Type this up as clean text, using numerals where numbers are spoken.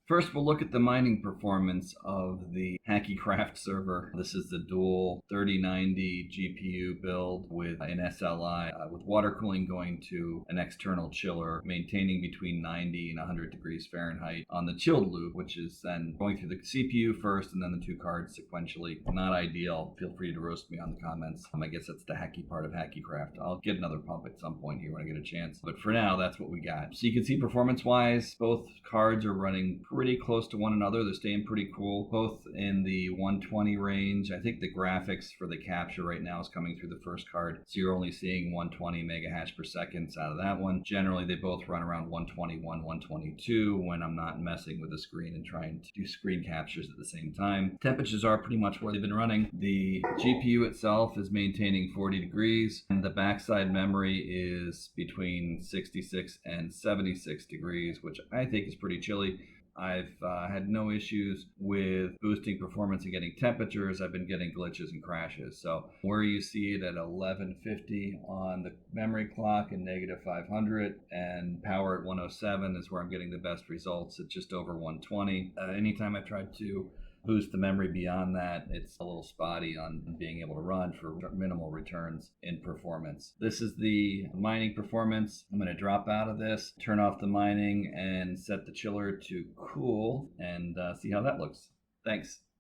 First, we'll look at the mining performance of the HackyCraft server. This is the dual 3090 GPU build with an SLI with water cooling going to an external chiller, maintaining between 90 and 100 degrees Fahrenheit on the chilled loop, which is then going through the CPU first and then the two cards sequentially. Not ideal. Feel free to roast me on the comments. I guess that's the hacky part of HackyCraft. I'll get another pump at some point here when I get a chance. But for now, that's what we got. So you can see performance-wise, both cards are running pretty close to one another. They're staying pretty cool, both in the 120 range. I think the graphics for the capture right now is coming through the first card, so you're only seeing 120 mega hash per second out of that one. Generally, they both run around 121, 122 when I'm not messing with the screen and trying to do screen captures at the same time. Temperatures are pretty much where they've been running. The GPU itself is maintaining 40 degrees, and the backside memory is between 66 and 76 degrees, which I think is pretty chilly. I've had no issues with boosting performance and getting temperatures. I've been getting glitches and crashes. So where you see it at 1150 on the memory clock and negative 500 and power at 107 is where I'm getting the best results at just over 120. Anytime I tried to boost the memory beyond that, it's a little spotty on being able to run for minimal returns in performance. This is the mining performance. I'm going to drop out of this, turn off the mining, and set the chiller to cool and see how that looks. Thanks.